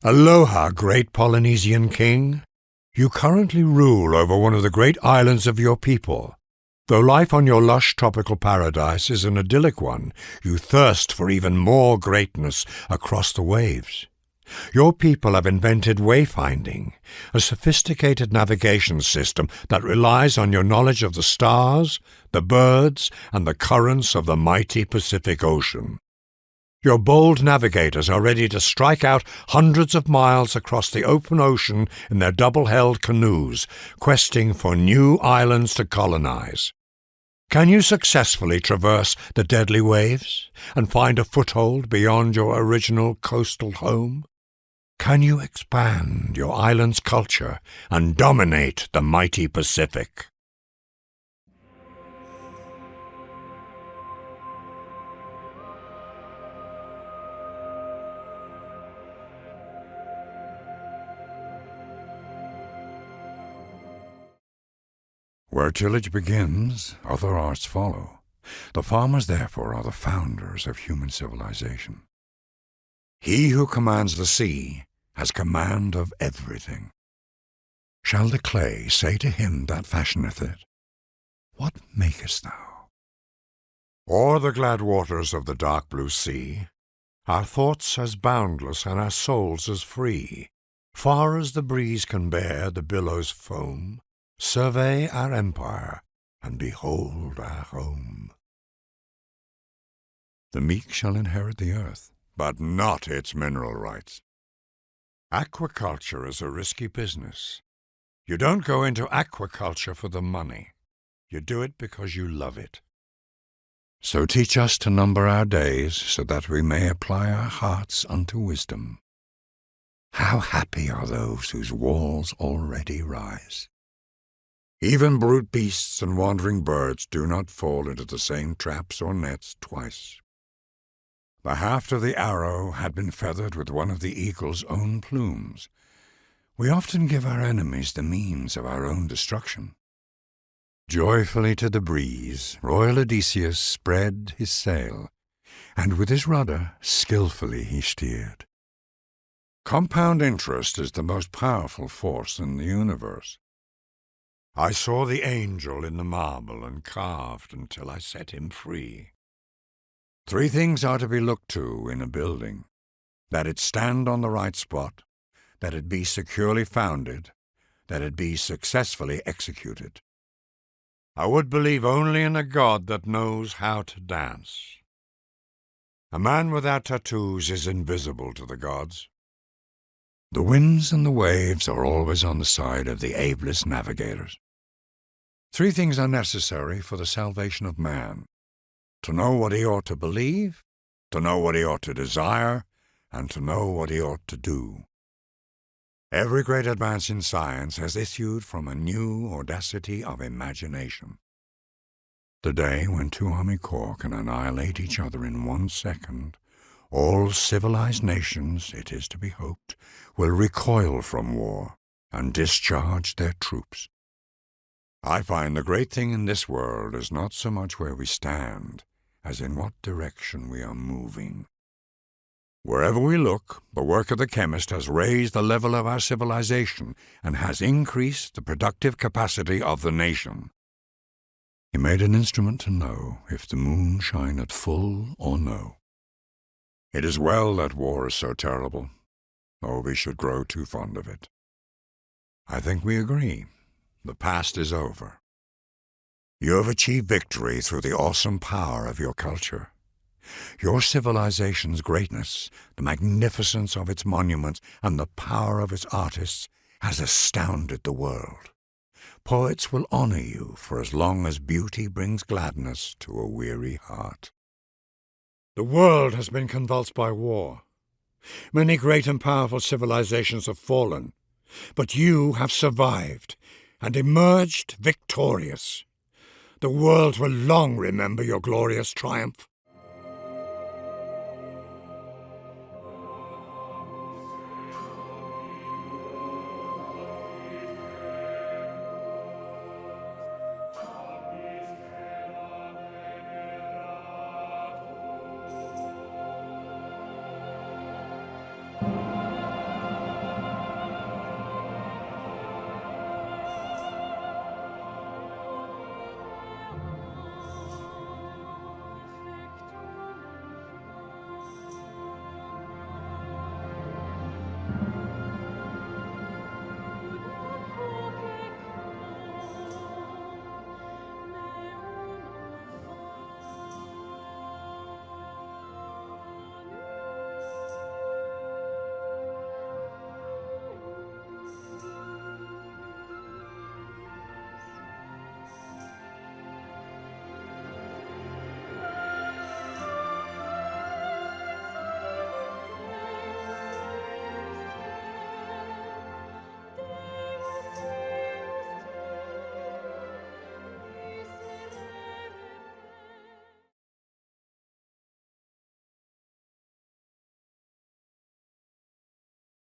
Aloha, great Polynesian king. You currently rule over one of the great islands of your people. Though life on your lush tropical paradise is an idyllic one, you thirst for even more greatness across the waves. Your people have invented wayfinding, a sophisticated navigation system that relies on your knowledge of the stars, the birds, and the currents of the mighty Pacific Ocean. Your bold navigators are ready to strike out hundreds of miles across the open ocean in their double-held canoes, questing for new islands to colonize. Can you successfully traverse the deadly waves and find a foothold beyond your original coastal home? Can you expand your island's culture and dominate the mighty Pacific? Where tillage begins, other arts follow. The farmers, therefore, are the founders of human civilization. He who commands the sea has command of everything. Shall the clay say to him that fashioneth it, What makest thou? O'er the glad waters of the dark blue sea, our thoughts as boundless and our souls as free, far as the breeze can bear the billows' foam, survey our empire, and behold our home. The meek shall inherit the earth, but not its mineral rights. Aquaculture is a risky business. You don't go into aquaculture for the money. You do it because you love it. So teach us to number our days, so that we may apply our hearts unto wisdom. How happy are those whose walls already rise! Even brute beasts and wandering birds do not fall into the same traps or nets twice. The haft of the arrow had been feathered with one of the eagle's own plumes. We often give our enemies the means of our own destruction. Joyfully to the breeze, royal Odysseus spread his sail, and with his rudder skillfully he steered. Compound interest is the most powerful force in the universe. I saw the angel in the marble and carved until I set him free. 3 things are to be looked to in a building: that it stand on the right spot, that it be securely founded, that it be successfully executed. I would believe only in a God that knows how to dance. A man without tattoos is invisible to the gods. The winds and the waves are always on the side of the ablest navigators. 3 things are necessary for the salvation of man: to know what he ought to believe, to know what he ought to desire, and to know what he ought to do. Every great advance in science has issued from a new audacity of imagination. The day when 2 army corps can annihilate each other in 1 second, all civilized nations, it is to be hoped, will recoil from war and discharge their troops. I find the great thing in this world is not so much where we stand, as in what direction we are moving. Wherever we look, the work of the chemist has raised the level of our civilization and has increased the productive capacity of the nation. He made an instrument to know if the moon shine at full or no. It is well that war is so terrible, or we should grow too fond of it. I think we agree. The past is over. You have achieved victory through the awesome power of your culture. Your civilization's greatness, the magnificence of its monuments, and the power of its artists has astounded the world. Poets will honor you for as long as beauty brings gladness to a weary heart. The world has been convulsed by war. Many great and powerful civilizations have fallen, but you have survived and emerged victorious. The world will long remember your glorious triumph.